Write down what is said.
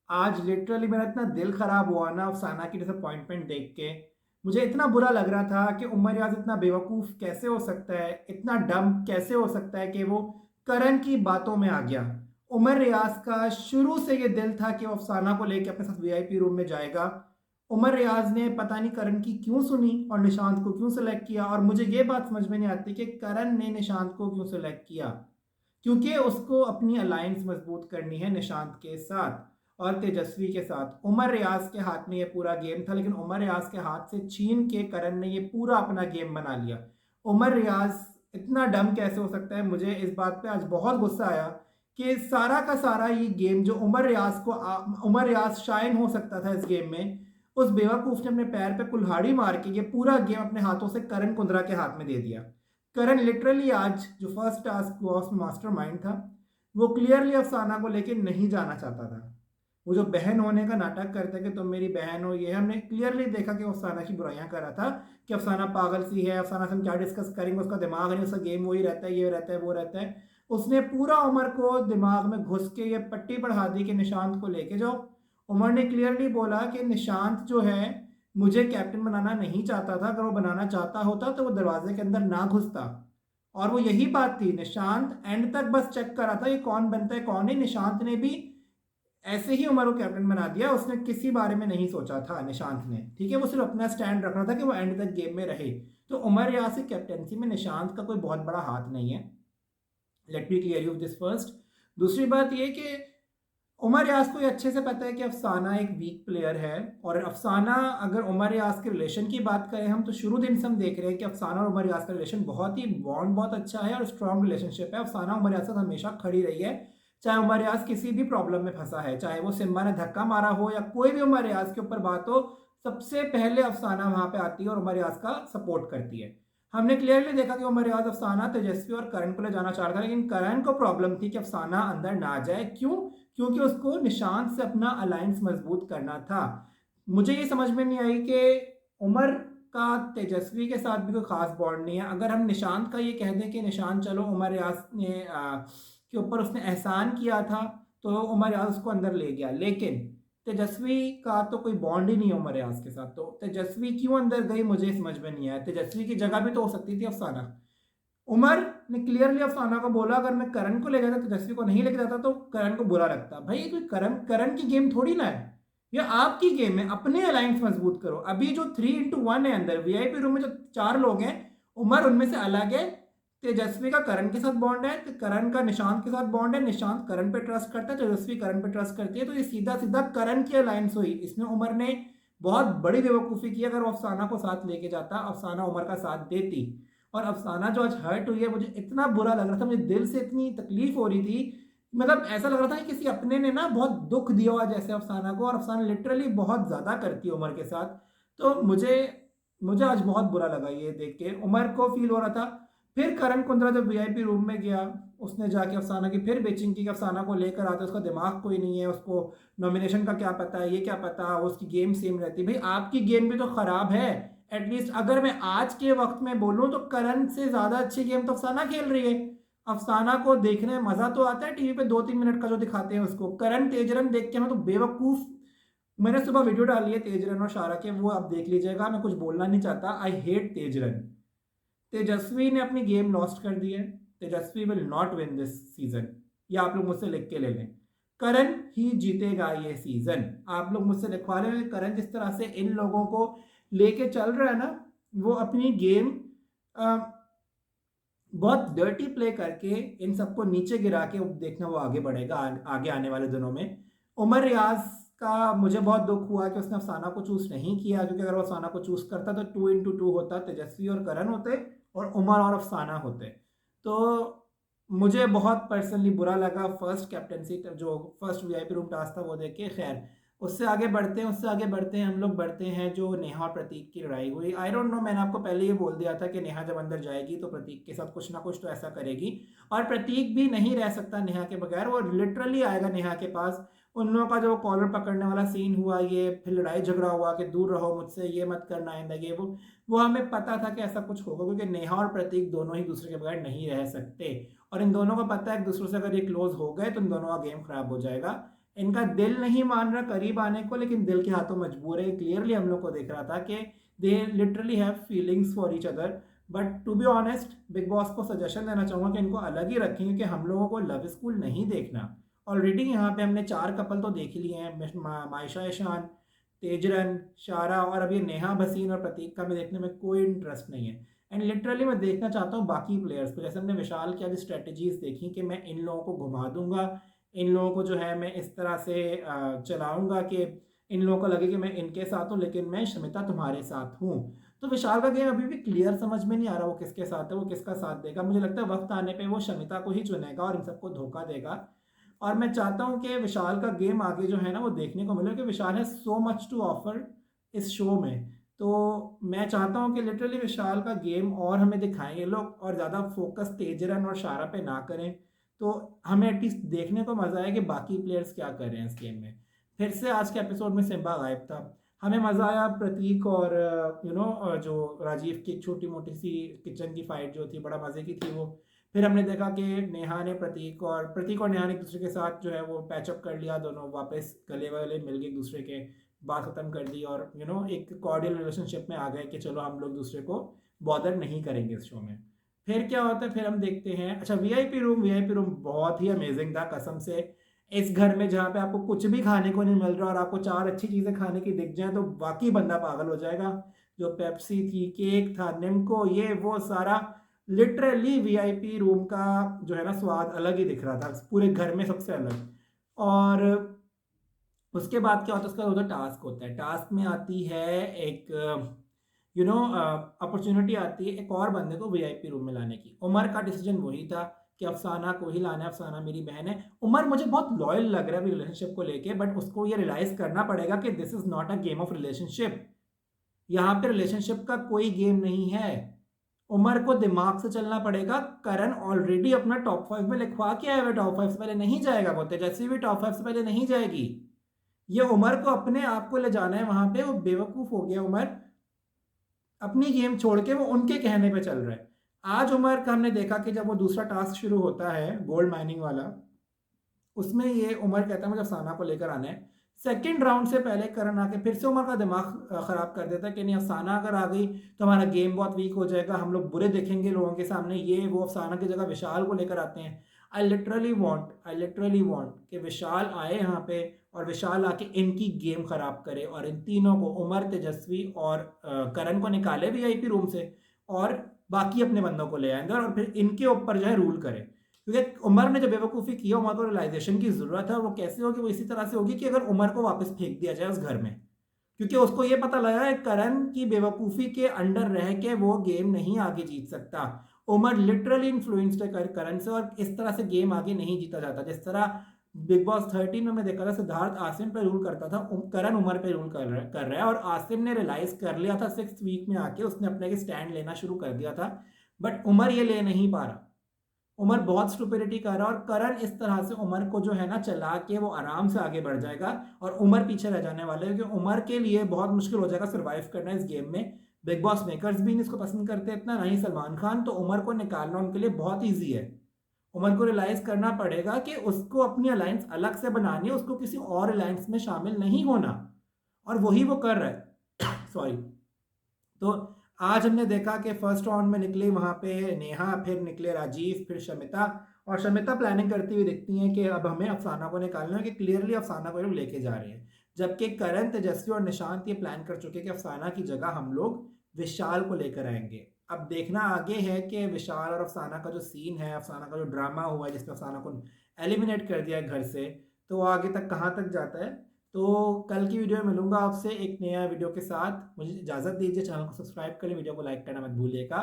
आज लिटरली मेरा इतना दिल खराब हुआ ना अफसाना की डिसअपॉइंटमेंट देख के। मुझे इतना बुरा लग रहा था कि उमर रियाज इतना बेवकूफ़ कैसे हो सकता है, इतना डम कैसे हो सकता है कि वो करण की बातों में आ गया। उमर रियाज का शुरू से ये दिल था कि वो अफसाना को लेके अपने साथ वीआईपी रूम में जाएगा। उमर रियाज ने पता नहीं करण की क्यों सुनी और निशांत को क्यों सेलेक्ट किया, और मुझे ये बात समझ में नहीं आती कि करण ने निशांत को क्यों सेलेक्ट किया, क्योंकि उसको अपनी अलायंस मजबूत करनी है निशांत के साथ और तेजस्वी के साथ। उमर रियाज के हाथ में ये पूरा गेम था, लेकिन उमर रियाज के हाथ से छीन के करण ने ये पूरा अपना गेम बना लिया। उमर रियाज इतना डम कैसे हो सकता है, मुझे इस बात पे आज बहुत गुस्सा आया कि सारा का सारा ये गेम जो उमर रियाज को उमर रियाज शाइन हो सकता था इस गेम में, उस बेवकूफ ने अपने पैर पे कुल्हाड़ी मार के ये पूरा गेम अपने हाथों से करण कुंद्रा के हाथ में दे दिया। करण लिटरली आज जो फर्स्ट टास्क हुआ उसमें मास्टरमाइंड था। वो क्लियरली अफसाना को लेके नहीं जाना चाहता था। वो जो बहन होने का नाटक करते कि तुम मेरी बहन हो, ये हमने क्लियरली देखा कि वो अफसाना की बुराइयां कर रहा था कि अफसाना पागल सी है, अफसाना से हम क्या डिस्कस करेंगे, उसका दिमाग नहीं, उसका गेम वही रहता है, ये रहता है वो रहता है। उसने पूरा उमर को दिमाग में घुस के ये पट्टी पढ़ा दी कि निशांत को लेके जाओ। उमर ने क्लियरली बोला कि निशांत जो है मुझे कैप्टन बनाना नहीं चाहता था, अगर वो बनाना चाहता होता तो वो दरवाजे के अंदर ना घुसता। और वो यही बात थी, निशांत एंड तक बस चेक कर रहा था ये कौन बनता है कौन नहीं। निशांत ने भी ऐसे ही उमर को कैप्टन बना दिया, उसने किसी बारे में नहीं सोचा था निशांत ने, ठीक है। वो सिर्फ अपना स्टैंड रख रहा था कि वो एंड तक गेम में रहे। तो उमर यार से कैप्टनसी में निशांत का कोई बहुत बड़ा हाथ नहीं है। Let me clear you this first. दूसरी बात ये कि उमर यास को ये अच्छे से पता है कि अफसाना एक वीक प्लेयर है। और अफसाना, अगर उमर यास के रिलेशन की बात करें हम, तो शुरू दिन से हम देख रहे हैं कि अफसाना और उमर यास का रिलेशन बहुत ही बॉन्ड बहुत अच्छा है और स्ट्रॉन्ग रिलेशनशिप है। अफसाना उमर यास के साथ हमेशा खड़ी रही है, चाहे उमर यास किसी भी प्रॉब्लम में फंसा है, चाहे वो सिम्बा ने धक्का मारा हो या कोई भी उमर यास के ऊपर बात हो, सबसे पहले अफसाना वहां पे आती है और उमर यास का सपोर्ट करती है। हमने क्लियरली देखा कि उमर यास अफसाना, तेजस्वी और करण को ले जाना चाह रहा था, लेकिन करण को प्रॉब्लम थी कि अफसाना अंदर ना जाए। क्यों? क्योंकि उसको निशांत से अपना अलायंस मजबूत करना था। मुझे ये समझ में नहीं आई कि उमर का तेजस्वी के साथ भी कोई खास बॉन्ड नहीं है। अगर हम निशांत का ये कह दें कि निशांत चलो उमर रियाज ने के ऊपर उसने एहसान किया था, तो उमर रियाज उसको अंदर ले गया, लेकिन तेजस्वी का तो कोई बॉन्ड ही नहीं है उमर रियाज के साथ। तो तेजस्वी क्यों अंदर गई मुझे समझ में नहीं आया। तेजस्वी की जगह भी तो हो सकती थी अफसाना। उमर ने क्लियरली अफसाना को बोला अगर मैं करण को ले जाता तेजस्वी को नहीं लेके जाता तो करण को बुरा लगता। भाई ये कोई करण करण की गेम थोड़ी ना है, ये आपकी गेम है। अपने अलायंस मजबूत करो। अभी जो 3-1 है अंदर वीआईपी रूम में जो 4 लोग हैं, उमर उनमें से अलग है। तेजस्वी का करण के साथ बॉन्ड है, तो करण का निशांत के साथ बॉन्ड है, निशांत करण पे ट्रस्ट करता है, तेजस्वी करण पे ट्रस्ट करती है। तो ये सीधा सीधा करण की अलायंस हुई। इसमें उमर ने बहुत बड़ी बेवकूफ़ी की। अगर वो अफसाना को साथ लेके जाता, अफसाना उमर का साथ देती। और अफसाना जो आज हर्ट हुई है, मुझे इतना बुरा लग रहा था, मुझे दिल से इतनी तकलीफ हो रही थी। मतलब ऐसा लग रहा था कि किसी अपने ने ना बहुत दुख दिया हुआ जैसे अफसाना को, और अफसाना लिटरली बहुत ज़्यादा करती है उमर के साथ। तो मुझे मुझे आज बहुत बुरा लगा ये देख के। उमर को फील हो रहा था। फिर करण कुंद्रा जब वीआईपी रूम में गया, उसने जाके अफसाना की फिर बेचिंग की कि अफसाना को लेकर आते, उसका दिमाग कोई नहीं है, उसको नॉमिनेशन का क्या पता है, ये क्या पता, उसकी गेम सेम रहती है। भाई आपकी गेम भी तो खराब है। एटलीस्ट अगर मैं आज के वक्त में बोलूं तो करण से ज्यादा अच्छी गेम तो अफसाना खेल रही है। अफसाना को देखने में मजा तो आता है, टीवी पे 2-3 मिनट का जो दिखाते हैं उसको। करण तेजरन देख के मैं तो बेवकूफ। मैंने सुबह वीडियो डाली है तेजरन और शारा के, वो आप देख लीजिएगा। मैं कुछ बोलना नहीं चाहता, आई हेट तेजरन। तेजस्वी ने अपनी गेम लॉस्ट कर दी है। Tejasswi will not win this season, ये आप लोग मुझसे लिख के ले लें। करण ही जीतेगा ये सीजन। आप लोग मुझसे लिखवा लें। करण जिस तरह से इन लोगों को लेके चल रहा है ना, वो अपनी गेम बहुत डर्टी प्ले करके इन सबको नीचे गिरा के देखना वो आगे बढ़ेगा आगे आने वाले दिनों में। उमर रियाज का मुझे बहुत दुख हुआ कि उसने अफसाना को चूज नहीं किया, क्योंकि अगर वो अफसाना को चूज करता तो 2-2 होता, तेजस्वी और करण होते और उमर और अफसाना होते। तो मुझे बहुत पर्सनली बुरा लगा फर्स्ट कैप्टनसी जो फर्स्ट वीआईपी रूम टास्क था वो देख के। खैर, उससे आगे बढ़ते हैं हम लोग, बढ़ते हैं जो नेहा और प्रतीक की लड़ाई हुई। आई डोंट नो, मैंने आपको पहले ये बोल दिया था कि नेहा जब अंदर जाएगी तो प्रतीक के साथ कुछ ना कुछ तो ऐसा करेगी, और प्रतीक भी नहीं रह सकता नेहा के बगैर। वो लिटरली आएगा नेहा के पास। उन लोगों का जो कॉलर पकड़ने वाला सीन हुआ, ये फिर लड़ाई झगड़ा हुआ कि दूर रहो मुझसे, ये मत करना आइंदा, ये वो हमें पता था कि ऐसा कुछ होगा, क्योंकि नेहा और प्रतीक दोनों ही दूसरे के बगैर नहीं रह सकते। और इन दोनों को पता है एक दूसरे से अगर ये क्लोज हो गए तो इन दोनों का गेम खराब हो जाएगा। इनका दिल नहीं मान रहा करीब आने को, लेकिन दिल के हाथों मजबूर है। क्लियरली हम लोग को दिख रहा था कि they literally have feelings for each other. But to be honest, Bigg Boss को सजेशन देना चाहूँगा कि इनको अलग ही रखें, क्योंकि हम लोगों को लव स्कूल नहीं देखना। ऑलरेडी यहाँ पे हमने 4 कपल तो देख लिए हैं, मायशा ईशान, तेजरन, शारा, और अब ये नेहा भसीन और प्रतीक का मैं देखने में कोई इंटरेस्ट नहीं है। एंड लिटरली मैं देखना चाहता हूँ बाकी प्लेयर्स को। जैसे हमने विशाल की आज स्ट्रेटजीज देखी कि मैं इन लोगों को घुमा दूंगा, इन लोगों को जो है मैं इस तरह से चलाऊंगा कि इन लोगों को लगे कि मैं इनके साथ हूँ, लेकिन मैं शमिता तुम्हारे साथ हूँ। तो विशाल का गेम अभी भी क्लियर समझ में नहीं आ रहा वो किसके साथ है, वो किसका साथ देगा। मुझे लगता है वक्त आने पे वो शमिता को ही चुनेगा और इन सबको धोखा देगा। और मैं चाहता हूँ कि विशाल का गेम आगे जो है ना वो देखने को मिले, कि विशाल है सो मच टू ऑफर इस शो में। तो मैं चाहता हूँ कि लिटरली विशाल का गेम और हमें दिखाएं ये लोग, और ज़्यादा फोकस तेजरन और शारा पे ना करें। तो हमें एटलीस्ट देखने को मज़ा आया कि बाकी प्लेयर्स क्या कर रहे हैं इस गेम में। फिर से आज के एपिसोड में सिम्बा गायब था। हमें मज़ा आया प्रतीक और जो राजीव की छोटी मोटी सी किचन की फाइट जो थी बड़ा मज़े की थी वो। फिर हमने देखा कि नेहा ने प्रतीक और नेहा ने एक दूसरे के साथ जो है वो पैचअप कर लिया, दोनों वापस गले वाले मिल गए एक दूसरे के, बात ख़त्म कर दी, और एक कॉर्डियल रिलेशनशिप में आ गए कि चलो हम लोग दूसरे को बॉदर नहीं करेंगे इस शो में। फिर क्या होता है, फिर हम देखते हैं अच्छा वीआईपी रूम बहुत ही अमेजिंग था कसम से। इस घर में जहाँ पे आपको कुछ भी खाने को नहीं मिल रहा और आपको 4 अच्छी चीज़ें खाने की दिख जाए तो वाकई बंदा पागल हो जाएगा। जो पेप्सी थी, केक था, निम्को, ये वो सारा, लिटरली वीआईपी रूम का जो है ना स्वाद अलग ही दिख रहा था, पूरे घर में सबसे अलग। और उसके बाद क्या होता है, उसका होता टास्क होता है। टास्क में आती है एक अपॉर्चुनिटी आती है एक और बंदे को वीआईपी रूम में लाने की। उमर का डिसीजन वही था कि अफसाना को ही लाना है, अफसाना मेरी बहन है। उमर मुझे बहुत लॉयल लग रहा है रिलेशनशिप को लेके, बट उसको ये रियलाइज करना पड़ेगा कि this is not a game of relationship. यहाँ पे रिलेशनशिप का कोई गेम नहीं है। उमर को दिमाग से चलना पड़ेगा। करण ऑलरेडी अपना टॉप 5 में लिखवा के आया हुआ, टॉप 5 से पहले नहीं जाएगा, वो तेजस्वी भी टॉप 5 से पहले नहीं जाएगी। ये उमर को अपने आप को ले जाना है वहां पे। वो बेवकूफ हो गया उमर, अपनी गेम छोड़ के वो उनके कहने पे चल रहा है। आज उमर का हमने देखा कि जब वो दूसरा टास्क शुरू होता है गोल्ड माइनिंग वाला, उसमें ये उमर कहता है मुझे अफसाना को लेकर आना है। सेकंड राउंड से पहले करण आके फिर से उमर का दिमाग खराब कर देता है कि नहीं, अफसाना अगर आ गई तो हमारा गेम बहुत वीक हो जाएगा, हम लोग बुरे दिखेंगे लोगों के सामने, ये वो। अफसाना की जगह विशाल को लेकर आते हैं। आई लिटरली वॉन्ट कि विशाल आए यहाँ पे और विशाल आके इनकी गेम खराब करे, और इन तीनों को, उमर, तेजस्वी और करण को निकाले वीआईपी रूम से, और बाकी अपने बंदों को ले आए अंदर, और फिर इनके ऊपर जो है रूल करे। क्योंकि उमर ने जो बेवकूफ़ी की है, उमर को रियलाइजेशन की ज़रूरत है, और वो कैसे होगी, वो इसी तरह से होगी कि अगर उमर को वापस फेंक दिया जाए उस घर में। क्योंकि उसको ये पता लगा है करण की बेवकूफ़ी के अंडर रह के वो गेम नहीं आगे जीत सकता। उमर लिटरली इन्फ्लुएंस्ड है करण से, और इस तरह से गेम आगे नहीं जीता जाता। जिस तरह बिग बॉस 13 में मैं देखा था सिद्धार्थ आसिम पे रूल करता था, करण उमर पे रूल कर रहा है, और आसिम ने रियलाइज कर लिया था 6th वीक में आके, उसने अपने स्टैंड लेना शुरू कर दिया था। बट उमर ये ले नहीं पा रहा। उमर बहुत स्टुपिडिटी कर रहा है, और करण इस तरह से उमर को जो है ना चला के वो आराम से आगे बढ़ जाएगा, और उमर पीछे रह जाने वाले हैं, क्योंकि उमर के लिए बहुत मुश्किल हो जाएगा सर्वाइव करना इस गेम में। बिग बॉस मेकर्स भी नहीं इसको पसंद करते इतना, ना ही सलमान खान। तो उमर को निकालना उनके लिए बहुत ईजी है। उमर को रियलाइज करना पड़ेगा कि उसको अपनी अलायंस अलग से बनानी है, उसको किसी और अलायंस में शामिल नहीं होना, और वही वो कर रहा है। सॉरी। तो आज हमने देखा कि फर्स्ट राउंड में निकले वहाँ पे नेहा, फिर निकले राजीव, फिर शमिता, और शमिता प्लानिंग करती हुई दिखती हैं कि अब हमें अफसाना को निकालना है, कि क्लियरली अफसाना को लोग लेके जा रहे हैं। जबकि करण, तेजस्वी और निशांत ये प्लान कर चुके हैं कि अफसाना की जगह हम लोग विशाल को लेकर आएंगे। अब देखना आगे है कि विशाल और अफसाना का जो सीन है, अफसाना का जो ड्रामा हुआ है जिसमें अफसाना को एलिमिनेट कर दिया है घर से, तो वो आगे तक कहाँ तक जाता है। तो कल की वीडियो में मिलूंगा आपसे एक नया वीडियो के साथ। मुझे इजाज़त दीजिए, चैनल को सब्सक्राइब करें, वीडियो को लाइक करना मत भूलिएगा।